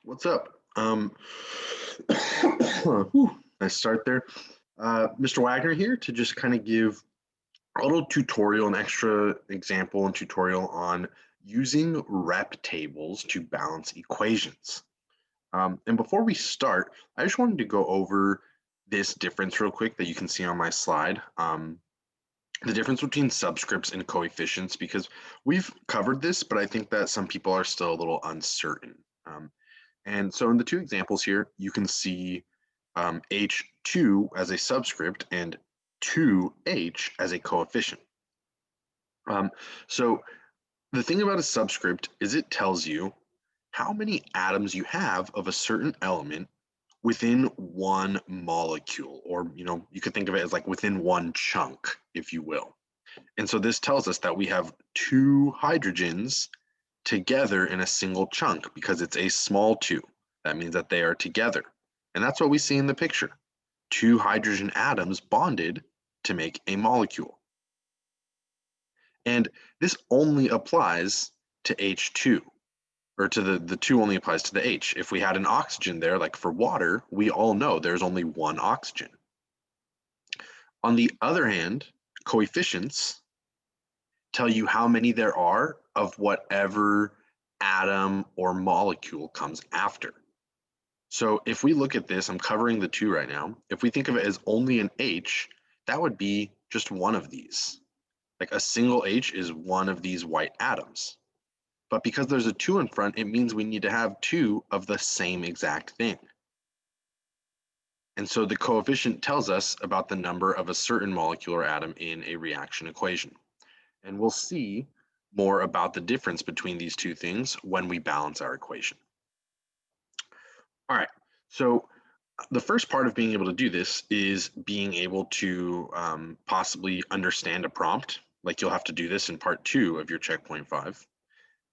What's up? Whew, nice start there. Mr. Wagner here to just kind of give a little tutorial, an extra example and tutorial on using rep tables to balance equations. And before we start, I just wanted to go over this difference real quick that you can see on my slide. The difference between subscripts and coefficients, because we've covered this, but I think that some people are still a little uncertain. And so in the two examples here, you can see H2 as a subscript and 2H as a coefficient. So the thing about a subscript is it tells you how many atoms you have of a certain element within one molecule, or you could think of it as like within one chunk, if you will. And so this tells us that we have two hydrogens together in a single chunk because it's a small two. That means that they are together. And that's what we see in the picture. Two hydrogen atoms bonded to make a molecule. And this only applies to H2, or to the two only applies to the H. If we had an oxygen there, like for water, we all know there's only one oxygen. On the other hand, coefficients tell you how many there are of whatever atom or molecule comes after. So if we look at this, I'm covering the two right now. If we think of it as only an H, that would be just one of these. Like a single H is one of these white atoms. But because there's a two in front, it means we need to have two of the same exact thing. And so the coefficient tells us about the number of a certain molecule or atom in a reaction equation. And we'll see more about the difference between these two things when we balance our equation. All right, so the first part of being able to do this is being able to possibly understand a prompt. Like you'll have to do this in part 2 of your checkpoint 5.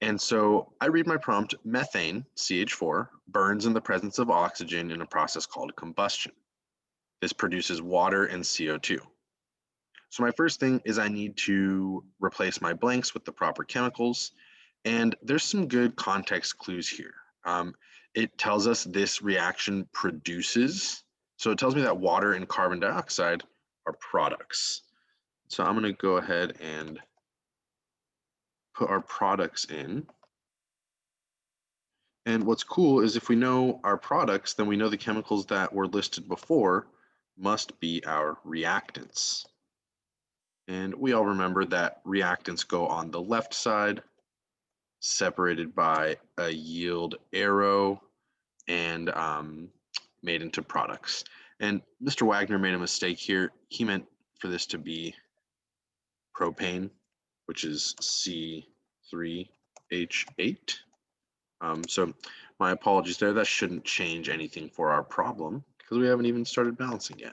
And so I read my prompt: methane, CH4, burns in the presence of oxygen in a process called combustion. This produces water and CO2. So my first thing is I need to replace my blanks with the proper chemicals. And there's some good context clues here. It tells us this reaction produces. So it tells me that water and carbon dioxide are products. So I'm going to go ahead and put our products in. And what's cool is if we know our products, then we know the chemicals that were listed before must be our reactants. And we all remember that reactants go on the left side, separated by a yield arrow and made into products. And Mr. Wagner made a mistake here. He meant for this to be propane, which is C3H8. So my apologies there. That shouldn't change anything for our problem because we haven't even started balancing yet.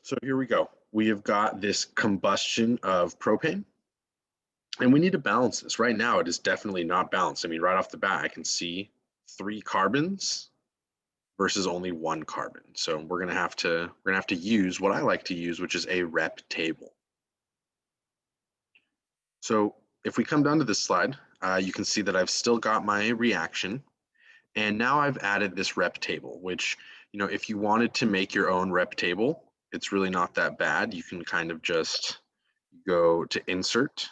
So here we go. We have got this combustion of propane, and we need to balance this. Right now, it is definitely not balanced. I mean, right off the bat, I can see 3 carbons versus only 1 carbon. So we're gonna have to use what I like to use, which is a rep table. So if we come down to this slide, you can see that I've still got my reaction, and now I've added this rep table, which, if you wanted to make your own rep table, it's really not that bad. You can kind of just go to insert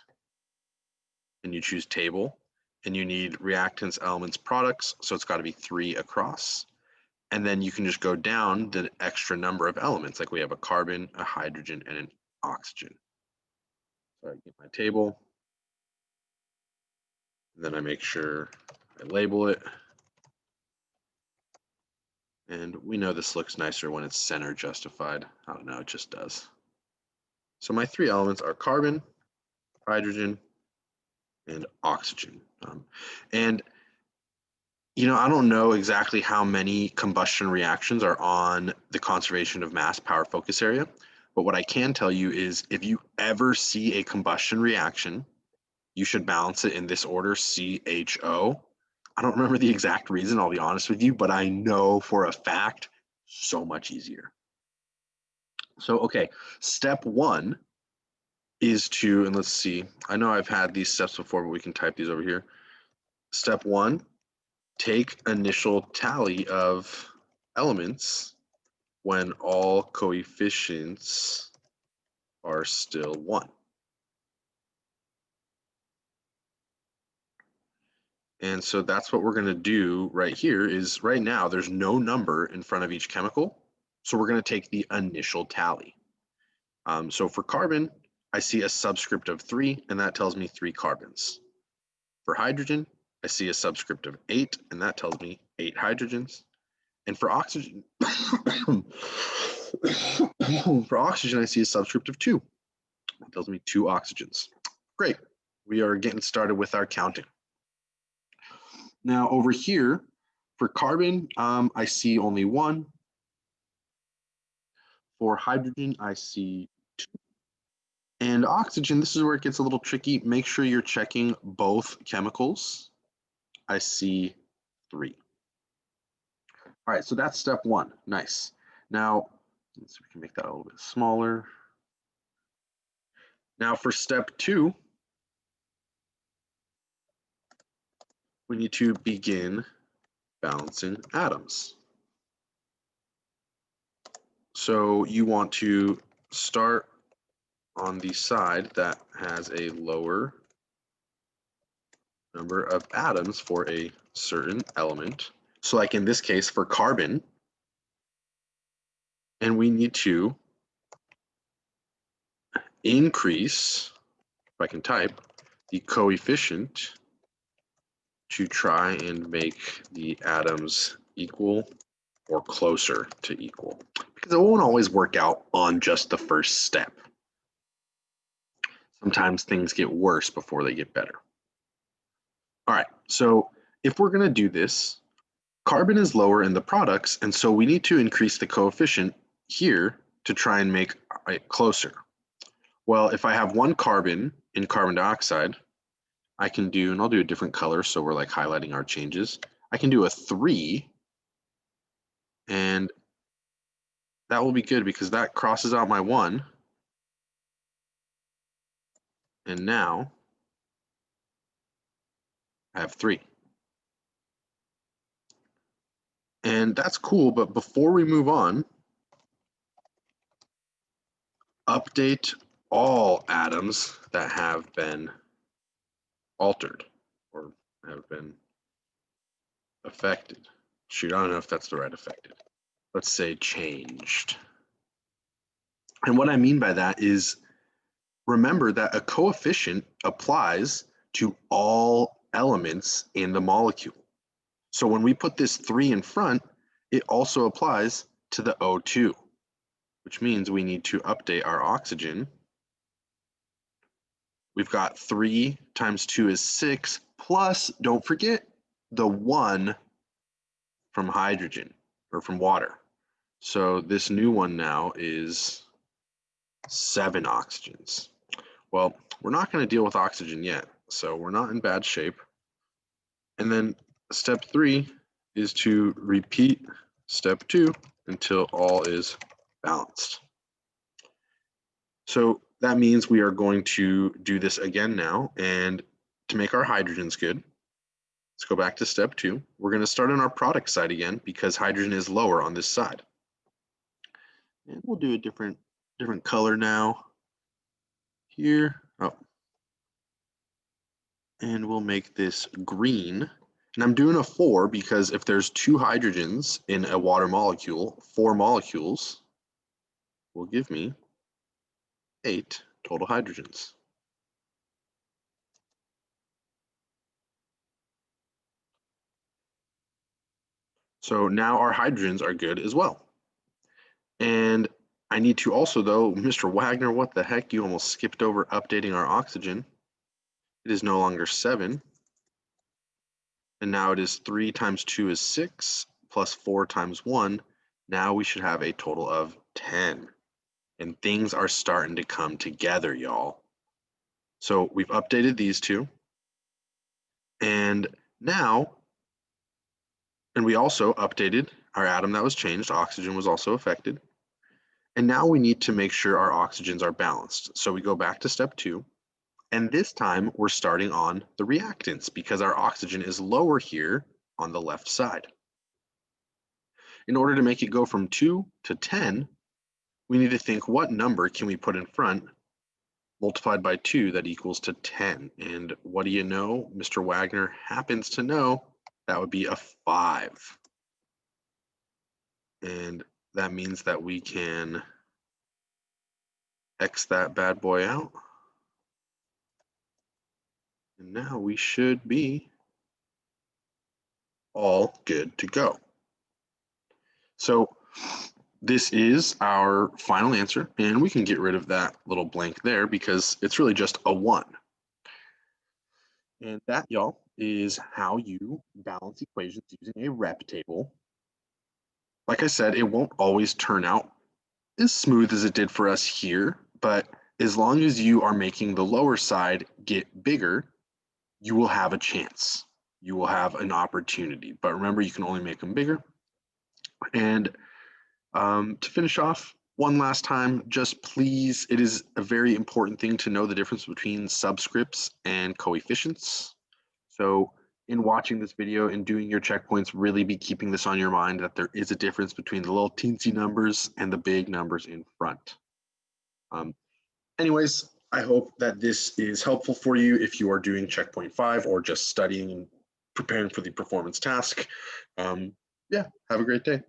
and you choose table, and you need reactants, elements, products. So it's got to be 3 across. And then you can just go down the extra number of elements. Like we have a carbon, a hydrogen, and an oxygen. So I get my table, and then I make sure I label it. And we know this looks nicer when it's center justified. I don't know, it just does. So my 3 elements are carbon, hydrogen, and oxygen. And I don't know exactly how many combustion reactions are on the conservation of mass power focus area, but what I can tell you is if you ever see a combustion reaction, you should balance it in this order: CHO. I don't remember the exact reason, I'll be honest with you, but I know for a fact, so much easier. So, okay, step 1 is to, and let's see, I know I've had these steps before, but we can type these over here. Step 1, take initial tally of elements when all coefficients are still 1. And so that's what we're going to do right here is right now there's no number in front of each chemical. So we're going to take the initial tally. So for carbon, I see a subscript of 3, and that tells me 3 carbons. For hydrogen, I see a subscript of 8, and that tells me 8 hydrogens. And for oxygen, for oxygen, I see a subscript of 2. That tells me 2 oxygens. Great. We are getting started with our counting. Now over here, for carbon, I see only 1. For hydrogen, I see 2. And oxygen, this is where it gets a little tricky. Make sure you're checking both chemicals. I see 3. All right, so that's step 1. Nice. Now, let's see if we can make that a little bit smaller. Now for step 2, we need to begin balancing atoms. So you want to start on the side that has a lower number of atoms for a certain element. So like in this case for carbon, and we need to increase, if I can type, the coefficient to try and make the atoms equal or closer to equal, because it won't always work out on just the first step. Sometimes things get worse before they get better. All right, so if we're going to do this, carbon is lower in the products, and so we need to increase the coefficient here to try and make it closer. Well, if I have 1 carbon in carbon dioxide, I can do, and I'll do a different color so we're like highlighting our changes. I can do a 3, and that will be good because that crosses out my 1. And now I have 3. And that's cool, but before we move on, update all atoms that have been altered or have been affected. Shoot, I don't know if that's the right affected. Let's say changed. And what I mean by that is, remember that a coefficient applies to all elements in the molecule. So when we put this 3 in front, it also applies to the O2, which means we need to update our oxygen. We've got 3 times 2 is 6, plus, don't forget, the 1 from hydrogen, or from water. So this new one now is 7 oxygens. Well, we're not going to deal with oxygen yet, so we're not in bad shape. And then step 3 is to repeat step 2 until all is balanced. So that means we are going to do this again now, and to make our hydrogens good, let's go back to step 2. We're going to start on our product side again because hydrogen is lower on this side. And we'll do a different color now here. Oh. And we'll make this green. And I'm doing a 4 because if there's 2 hydrogens in a water molecule, 4 molecules will give me 8 total hydrogens. So now our hydrogens are good as well. And I need to also, though, Mr. Wagner, what the heck? You almost skipped over updating our oxygen. It is no longer 7. And now it is 3 times 2 is 6, plus 4 times 1. Now we should have a total of 10. And things are starting to come together, y'all. So we've updated these 2. And now, and we also updated our atom that was changed. Oxygen was also affected. And now we need to make sure our oxygens are balanced. So we go back to step 2. And this time we're starting on the reactants because our oxygen is lower here on the left side. In order to make it go from 2 to 10, we need to think what number can we put in front multiplied by 2 that equals to 10. And what do you know? Mr. Wagner happens to know that would be a 5. And that means that we can X that bad boy out. And now we should be all good to go. So this is our final answer, and we can get rid of that little blank there because it's really just a 1. And that, y'all, is how you balance equations using a rep table. Like I said, it won't always turn out as smooth as it did for us here, but as long as you are making the lower side get bigger, you will have a chance. You will have an opportunity. But remember, you can only make them bigger. And to finish off, one last time, just please, it is a very important thing to know the difference between subscripts and coefficients. So in watching this video and doing your checkpoints, really be keeping this on your mind that there is a difference between the little teensy numbers and the big numbers in front. Anyways, I hope that this is helpful for you if you are doing checkpoint 5 or just studying and preparing for the performance task. Yeah, have a great day.